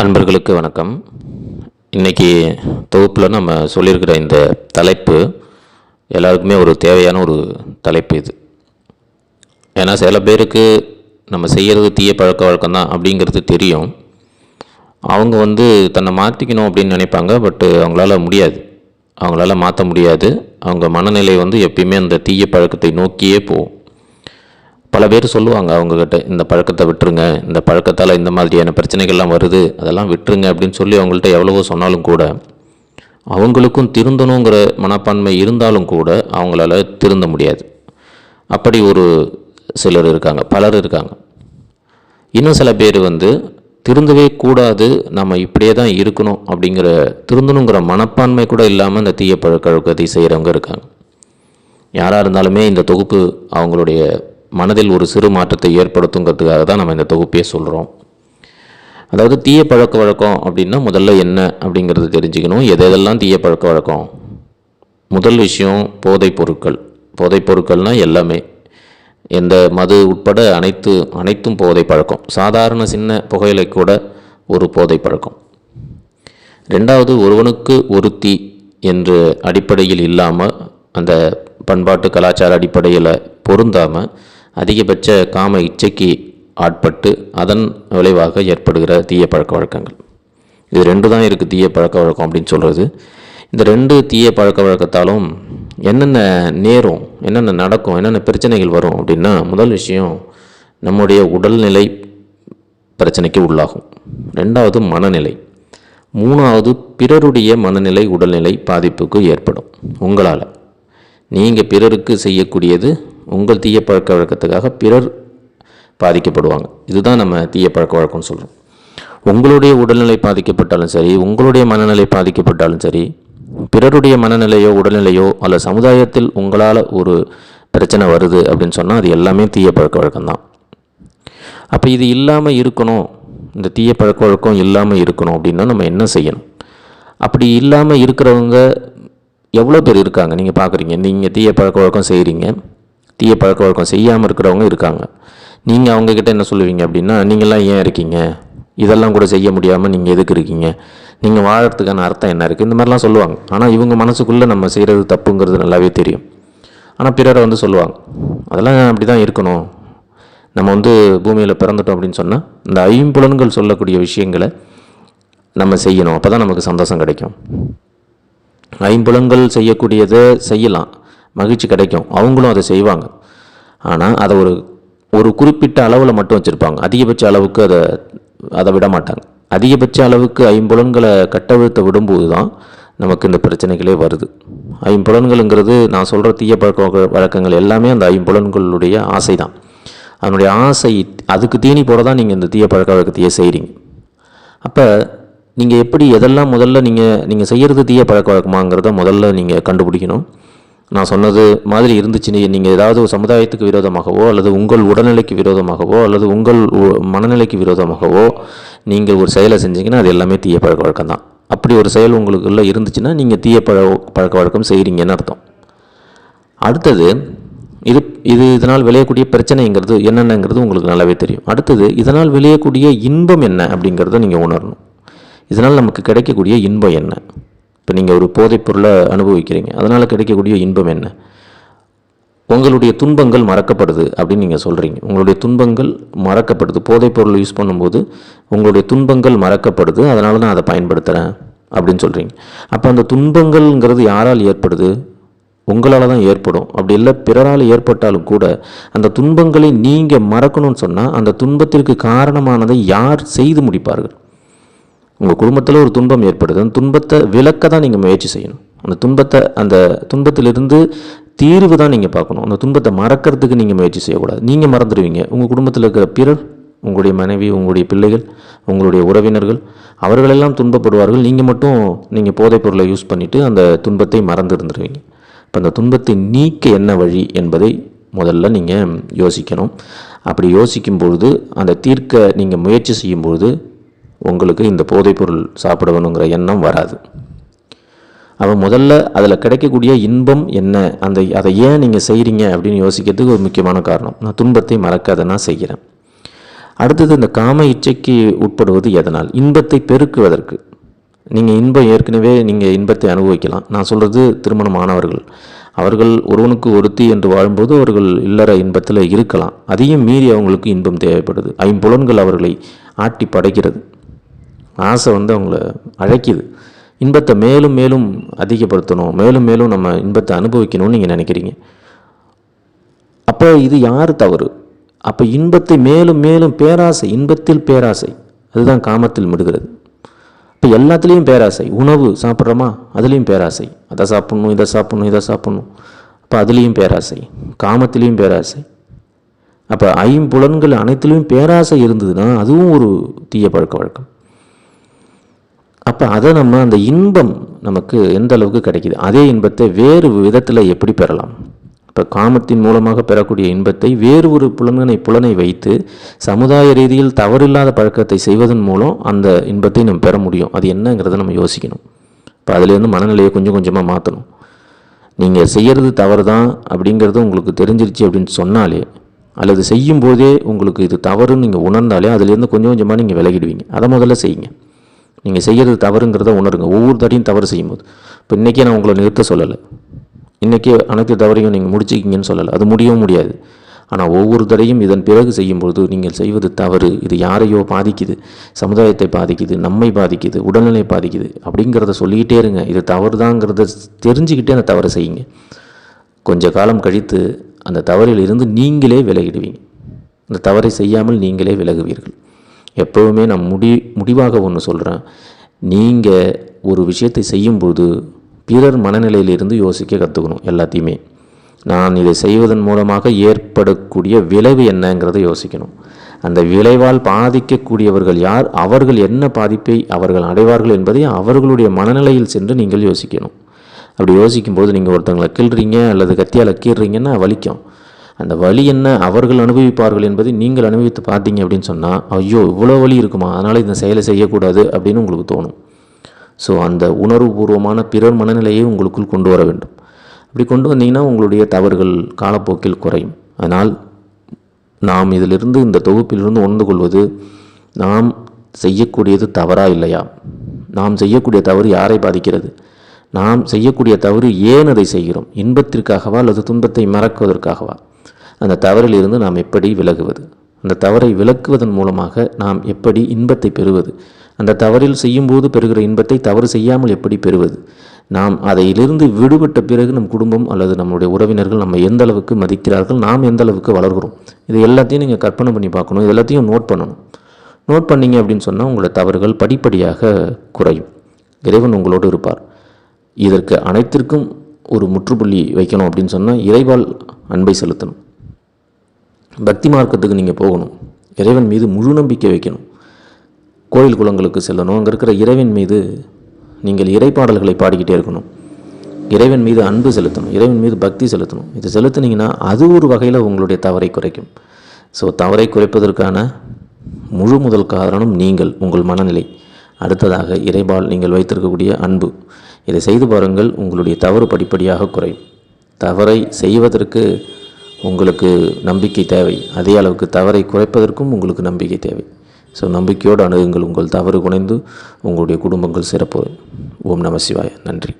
அன்பர்களுக்கு வணக்கம். இன்றைக்கி தொகுப்பில் நம்ம சொல்லியிருக்கிற இந்த தலைப்பு எல்லாருக்குமே ஒரு தேவையான ஒரு தலைப்பு இது. ஏன்னா சில பேருக்கு நம்ம செய்கிறது தீய பழக்க வழக்கம் தான் அப்படிங்கிறது தெரியும். அவங்க தன்னை மாற்றிக்கணும் அப்படின்னு நினைப்பாங்க. பட்டு அவங்களால முடியாது, அவங்களால மாற்ற முடியாது. அவங்க மனநிலை எப்பயுமே அந்த தீய பழக்கத்தை நோக்கியே போகும். பல பேர் சொல்லுவாங்க அவங்கக்கிட்ட, இந்த பழக்கத்தை விட்டுருங்க, இந்த பழக்கத்தால் இந்த மாதிரியான பிரச்சனைகள்லாம் வருது, அதெல்லாம் விட்டுருங்க அப்படின்னு சொல்லி அவங்கள்ட்ட எவ்வளவோ சொன்னாலும் கூட, அவங்களுக்கும் திருந்தணுங்கிற மனப்பான்மை இருந்தாலும் கூட அவங்களால திருந்த முடியாது. அப்படி ஒரு சிலர் இருக்காங்க, பலர் இருக்காங்க. இன்னும் சில பேர் திருந்தவே கூடாது, நம்ம இப்படியே தான் இருக்கணும் அப்படிங்கிற திருந்தணுங்கிற மனப்பான்மை கூட இல்லாமல் இந்த தீய பழக்க வழக்கத்தை செய்கிறவங்க இருக்காங்க. யாராக இருந்தாலுமே இந்த தொகுப்பு அவங்களுடைய மனதில் ஒரு சிறு மாற்றத்தை ஏற்படுத்துங்கிறதுக்காக தான் நம்ம இந்த தொகுப்பையே சொல்கிறோம். அதாவது தீய பழக்க வழக்கம் அப்படின்னா முதல்ல என்ன அப்படிங்கிறது தெரிஞ்சுக்கணும். எதெல்லாம் தீய பழக்க வழக்கம்? முதல் விஷயம் போதைப் பொருட்கள். போதைப் பொருட்கள்னால் எல்லாமே, எந்த மது உட்பட அனைத்தும் போதை பழக்கம். சாதாரண சின்ன புகையிலை கூட ஒரு போதை பழக்கம். ரெண்டாவது, ஒருவனுக்கு ஒருத்தி என்ற அடிப்படையில் இல்லாமல், அந்த பண்பாட்டு கலாச்சார அடிப்படையில் பொருந்தாமல் அதிகபட்ச காம இச்சைக்கு ஆட்பட்டு அதன் விளைவாக ஏற்படுகிற தீய பழக்க வழக்கங்கள். இது ரெண்டு தான் இருக்குது தீய பழக்க வழக்கம் அப்படின்னு சொல்கிறது. இந்த ரெண்டு தீய பழக்க வழக்கத்தாலும் என்னென்ன நேரும், என்னென்ன நடக்கும், என்னென்ன பிரச்சனைகள் வரும் அப்படின்னா, முதல் விஷயம் நம்முடைய உடல்நிலை பிரச்சனைக்கு உள்ளாகும். ரெண்டாவது மனநிலை. மூணாவது பிறருடைய மனநிலை உடல்நிலை பாதிப்புக்கு ஏற்படும். உங்களால் நீங்கள் பிறருக்கு செய்யக்கூடியது, உங்கள் தீய பழக்க வழக்கத்துக்காக பிறர் பாதிக்கப்படுவாங்க. இதுதான் நம்ம தீய பழக்க வழக்கம்னு சொல்கிறோம். உங்களுடைய உடல்நிலை பாதிக்கப்பட்டாலும் சரி, உங்களுடைய மனநிலை பாதிக்கப்பட்டாலும் சரி, பிறருடைய மனநிலையோ உடல்நிலையோ அல்ல சமுதாயத்தில் உங்களால் ஒரு பிரச்சனை வருது அப்படின்னு சொன்னால் அது எல்லாமே தீய பழக்க வழக்கம்தான். அப்போ இது இல்லாமல் இருக்கணும், இந்த தீய பழக்க வழக்கம் இல்லாமல் இருக்கணும் அப்படின்னா நம்ம என்ன செய்யணும்? அப்படி இல்லாமல் இருக்கிறவங்க எவ்வளோ பேர் இருக்காங்க நீங்கள் பார்க்குறீங்க. நீங்கள் தீய பழக்க வழக்கம் செய்கிறீங்க, தீய பழக்க வழக்கம் செய்யாமல் இருக்கிறவங்க இருக்காங்க. நீங்கள் அவங்கக்கிட்ட என்ன சொல்லுவீங்க அப்படின்னா, நீங்கள்லாம் ஏன் இருக்கீங்க, இதெல்லாம் கூட செய்ய முடியாமல் நீங்கள் எதுக்கு இருக்கீங்க, நீங்கள் வாழறதுக்கான அர்த்தம் என்ன இருக்குது, இந்த மாதிரிலாம் சொல்லுவாங்க. ஆனால் இவங்க மனசுக்குள்ளே நம்ம செய்கிறது தப்புங்கிறது நல்லாவே தெரியும். ஆனால் பிறரை சொல்லுவாங்க, அதெல்லாம் அப்படி தான் இருக்கணும், நம்ம பூமியில் பிறந்துட்டோம் அப்படின்னு சொன்னால் இந்த ஐம்புலன்கள் சொல்லக்கூடிய விஷயங்களை நம்ம செய்யணும், அப்போ தான் நமக்கு சந்தோஷம் கிடைக்கும். ஐம்புலன்கள் செய்யக்கூடியதை செய்யலாம், மகிழ்ச்சி கிடைக்கும், அவங்களும் அதை செய்வாங்க. ஆனால் அதை ஒரு குறிப்பிட்ட அளவில் மட்டும் வச்சுருப்பாங்க. அதிகபட்ச அளவுக்கு அதை விட மாட்டாங்க. அதிகபட்ச அளவுக்கு ஐம்புலன்களை கட்டவிழ்த்த விடும்போது தான் நமக்கு இந்த பிரச்சனைகளே வருது. ஐம்புலன்கள்ங்கிறது நான் சொல்கிற தீய பழக்க வழக்கங்கள் எல்லாமே அந்த ஐம்புலன்களுடைய ஆசை தான். அதனுடைய ஆசை, அதுக்கு தீனி போட தான் நீங்கள் இந்த தீய பழக்க வழக்கத்தையே செய்கிறீங்க. அப்போ நீங்கள் எப்படி எதெல்லாம் முதல்ல நீங்கள் செய்கிறது தீய பழக்க வழக்கமாங்கிறத முதல்ல நீங்கள் கண்டுபிடிக்கணும். நான் சொன்னது மாதிரி இருந்துச்சு, நீங்கள் ஏதாவது ஒரு சமுதாயத்துக்கு விரோதமாகவோ அல்லது உங்கள் உடல்நிலைக்கு விரோதமாகவோ அல்லது உங்கள் மனநிலைக்கு விரோதமாகவோ நீங்கள் ஒரு செயலை செஞ்சீங்கன்னா அது எல்லாமே தீய பழக்க வழக்கம் தான். அப்படி ஒரு செயல் உங்களுக்குள்ளே இருந்துச்சுன்னா நீங்கள் தீய பழக்க வழக்கம் செய்கிறீங்கன்னு அர்த்தம். அடுத்தது, இதனால் விளையக்கூடிய பிரச்சனைங்கிறது என்னென்னங்கிறது உங்களுக்கு நல்லாவே தெரியும். அடுத்தது, இதனால் விளையக்கூடிய இன்பம் என்ன அப்படிங்கிறத நீங்கள் உணரணும். இதனால் நமக்கு கிடைக்கக்கூடிய இன்பம் என்ன? இப்போ நீங்கள் ஒரு போதைப் பொருளை அனுபவிக்கிறீங்க, அதனால் கிடைக்கக்கூடிய இன்பம் என்ன? உங்களுடைய துன்பங்கள் மறக்கப்படுது அப்படின்னு நீங்கள் சொல்கிறீங்க. உங்களுடைய துன்பங்கள் மறக்கப்படுது, போதைப் பொருள் யூஸ் பண்ணும்போது உங்களுடைய துன்பங்கள் மறக்கப்படுது, அதனால தான் அதை பயன்படுத்துகிறேன் அப்படின்னு சொல்கிறீங்க. அப்போ அந்த துன்பங்கள்ங்கிறது யாரால் ஏற்படுது? உங்களால் தான் ஏற்படும். அப்படி இல்லை பிறரால் ஏற்பட்டாலும் கூட அந்த துன்பங்களை நீங்கள் மறக்கணும்னு சொன்னால் அந்த துன்பத்திற்கு காரணமானதை யார் செய்து முடிப்பார்கள்? உங்கள் குடும்பத்தில் ஒரு துன்பம் ஏற்படுது, அந்த துன்பத்தை விலக்க தான் நீங்கள் முயற்சி செய்யணும். அந்த துன்பத்திலிருந்து தீர்வு தான் நீங்கள் பார்க்கணும். அந்த துன்பத்தை மறக்கிறதுக்கு நீங்கள் முயற்சி செய்யக்கூடாது. நீங்கள் மறந்துடுவீங்க. உங்கள் குடும்பத்தில் இருக்கிற பிறர், உங்களுடைய மனைவி, உங்களுடைய பிள்ளைகள், உங்களுடைய உறவினர்கள், அவர்களெல்லாம் துன்பப்படுவார்கள். நீங்கள் போதைப் பொருளை யூஸ் பண்ணிவிட்டு அந்த துன்பத்தை மறந்து இருந்துடுவீங்க. இப்போ அந்த துன்பத்தை நீக்க என்ன வழி என்பதை முதல்ல நீங்கள் யோசிக்கணும். அப்படி யோசிக்கும் பொழுது, அந்த தீர்க்க நீங்கள் முயற்சி செய்யும்பொழுது உங்களுக்கு இந்த போதைப்பொருள் சாப்பிட வேணுங்கிற எண்ணம் வராது. அவன் முதல்ல அதில் கிடைக்கக்கூடிய இன்பம் என்ன, அதை ஏன் நீங்கள் செய்கிறீங்க அப்படின்னு யோசிக்கிறதுக்கு ஒரு முக்கியமான காரணம், நான் துன்பத்தை மறக்காத நான் செய்கிறேன். அடுத்தது இந்த காம இச்சைக்கு உட்படுவது எதனால்? இன்பத்தை பெருக்குவதற்கு. நீங்கள் இன்பம் ஏற்கனவே நீங்கள் இன்பத்தை அனுபவிக்கலாம். நான் சொல்கிறது திருமணமானவர்கள். அவர்கள் ஒருவனுக்கு ஒருத்தி என்று வாழும்போது அவர்கள் இல்லற இன்பத்தில் இருக்கலாம். அதையும் மீறி அவங்களுக்கு இன்பம் தேவைப்படுது. ஐம்புலன்கள் அவர்களை ஆட்டி படைக்கிறது. ஆசை அவங்கள அழைக்குது. இன்பத்தை மேலும் மேலும் அதிகப்படுத்தணும், மேலும் மேலும் நம்ம இன்பத்தை அனுபவிக்கணும்னு நீங்கள் நினைக்கிறீங்க. அப்போ இது யார் தவறு? அப்போ இன்பத்தை மேலும் மேலும் பேராசை, இன்பத்தில் பேராசை, அதுதான் காமத்தில் விடுகிறது. இப்போ எல்லாத்துலேயும் பேராசை. உணவு சாப்பிட்றோமா, அதுலேயும் பேராசை. அதை சாப்பிட்ணும், இதை சாப்பிட்ணும், இதை சாப்பிட்ணும். அப்போ அதுலேயும் பேராசை, காமத்திலையும் பேராசை. அப்போ ஐம்புலன்கள் அனைத்துலேயும் பேராசை இருந்ததுன்னா அதுவும் ஒரு தீய பழக்க வழக்கம். அப்போ அதை நம்ம அந்த இன்பம் நமக்கு எந்த அளவுக்கு கிடைக்கிது, அதே இன்பத்தை வேறு விதத்தில் எப்படி பெறலாம்? இப்போ காமத்தின் மூலமாக பெறக்கூடிய இன்பத்தை வேறு ஒரு புலனை வைத்து சமுதாய ரீதியில் தவறில்லாத பழக்கத்தை செய்வதன் மூலம் அந்த இன்பத்தை நம்ம பெற முடியும். அது என்னங்கிறத நம்ம யோசிக்கணும். இப்போ அதுலேருந்து மனநிலையை கொஞ்சம் கொஞ்சமாக மாற்றணும். நீங்கள் செய்கிறது தவறு தான் அப்படிங்கிறது உங்களுக்கு தெரிஞ்சிருச்சு அப்படின்னு சொன்னாலே, அல்லது செய்யும் போதே உங்களுக்கு இது தவறுன்னு நீங்கள் உணர்ந்தாலே அதுலேருந்து கொஞ்சம் கொஞ்சமாக நீங்கள் விலகிடுவீங்க. அதை முதல்ல செய்யுங்க. நீங்கள் செய்கிறது தவறுங்கிறத உணருங்க. ஒவ்வொரு தடையும் தவறு செய்யும்போது, இப்போ இன்றைக்கே நான் உங்களை நிறுத்த சொல்லலை, இன்றைக்கே அனைத்து தவறையும் நீங்கள் முடிச்சிக்கிங்கன்னு சொல்லலை, அது முடியவும் முடியாது. ஆனால் ஒவ்வொரு தடையும் இதன் பிறகு செய்யும்பொழுது நீங்கள் செய்வது தவறு, இது யாரையோ பாதிக்குது, சமுதாயத்தை பாதிக்குது, நம்மை பாதிக்குது, உடல்நிலை பாதிக்குது அப்படிங்கிறத சொல்லிக்கிட்டே இருங்க. இது தவறு தாங்கிறத தெரிஞ்சுக்கிட்டே அந்த தவறை செய்யுங்க. கொஞ்ச காலம் கழித்து அந்த தவறில் இருந்து நீங்களே விலகிடுவீங்க. அந்த தவறை செய்யாமல் நீங்களே விலகுவீர்கள். எப்போவுமே நான் முடிவாக ஒன்று சொல்கிறேன், நீங்கள் ஒரு விஷயத்தை செய்யும்போது பிறர் மனநிலையிலிருந்து யோசிக்க கற்றுக்கணும். எல்லாத்தையுமே நான் இதை செய்வதன் மூலமாக ஏற்படக்கூடிய விளைவு என்னங்கிறத யோசிக்கணும். அந்த விளைவால் பாதிக்கக்கூடியவர்கள் யார், அவர்கள் என்ன பாதிப்பை அவர்கள் அடைவார்கள் என்பதை அவர்களுடைய மனநிலையில் சென்று நீங்கள் யோசிக்கணும். அப்படி யோசிக்கும்போது நீங்கள் ஒருத்தங்களை கிள்றீங்க அல்லது கத்தியால் கீறுறீங்கன்னா வலிக்கும். அந்த வலி என்ன அவர்கள் அனுபவிப்பார்கள் என்பதை நீங்கள் அனுபவித்து பார்த்தீங்க அப்படின்னு சொன்னால், ஐயோ இவ்வளோ வலி இருக்குமா, அதனால் இந்த செயலை செய்யக்கூடாது அப்படின்னு உங்களுக்கு தோணும். ஸோ அந்த உணர்வுபூர்வமான பிறர் மனநிலையை உங்களுக்குள் கொண்டு வர வேண்டும். அப்படி கொண்டு வந்தீங்கன்னா உங்களுடைய தவறுகள் காலப்போக்கில் குறையும். அதனால் நாம் இதிலிருந்து, இந்த தொகுப்பிலிருந்து உணர்ந்து கொள்வது, நாம் செய்யக்கூடியது தவறா இல்லையா, நாம் செய்யக்கூடிய தவறு யாரை பாதிக்கிறது, நாம் செய்யக்கூடிய தவறு ஏன் அதை செய்கிறோம், இன்பத்திற்காகவா அல்லது துன்பத்தை மறக்குவதற்காகவா, அந்த தவறில் இருந்து நாம் எப்படி விலகுவது, அந்த தவறை விலக்குவதன் மூலமாக நாம் எப்படி இன்பத்தை பெறுவது, அந்த தவறில் செய்யும்போது பெறுகிற இன்பத்தை தவறு செய்யாமல் எப்படி பெறுவது, நாம் அதையிலிருந்து விடுபட்ட பிறகு நம் குடும்பம் அல்லது நம்முடைய உறவினர்கள் நம்ம எந்த அளவுக்கு மதிக்கிறார்கள், நாம் எந்த அளவுக்கு வளர்கிறோம், இது எல்லாத்தையும் நீங்கள் கற்பனை பண்ணி பார்க்கணும். இது எல்லாத்தையும் நோட் பண்ணணும். நோட் பண்ணிங்க அப்படின்னு சொன்னால் உங்களோட தவறுகள் படிப்படியாக குறையும். இறைவன் உங்களோடு இருப்பார். இதற்கு அனைத்திற்கும் ஒரு முற்றுப்புள்ளி வைக்கணும் அப்படின்னு சொன்னால் இறைவால் அன்பை செலுத்தணும். பக்தி மார்க்கத்துக்கு நீங்கள் போகணும். இறைவன் மீது முழு நம்பிக்கை வைக்கணும். கோயில் குளங்களுக்கு செல்லணும். அங்கே இருக்கிற இறைவன் மீது நீங்கள் இறைப்பாடல்களை பாடிக்கிட்டே இருக்கணும். இறைவன் மீது அன்பு செலுத்தணும், இறைவன் மீது பக்தி செலுத்தணும். இது செலுத்தினீங்கன்னா அது ஒரு வகையில் உங்களுடைய தவறை குறைக்கும். ஸோ தவறை குறைப்பதற்கான முழு முதல் காரணம் நீங்கள், உங்கள் மனநிலை. அடுத்ததாக இறைபால் நீங்கள் வைத்திருக்கக்கூடிய அன்பு. இதை செய்து பாருங்கள், உங்களுடைய தவறு படிப்படியாக குறையும். தவறை செய்வதற்கு உங்களுக்கு நம்பிக்கை தேவை, அதே அளவுக்கு தவறை குறைப்பதற்கும் உங்களுக்கு நம்பிக்கை தேவை. ஸோ நம்பிக்கையோடு அணுகுங்கள். உங்கள் தவறு குறைந்து உங்களுடைய குடும்பங்கள் சிறப்பு. ஓம் நம சிவாய. நன்றி.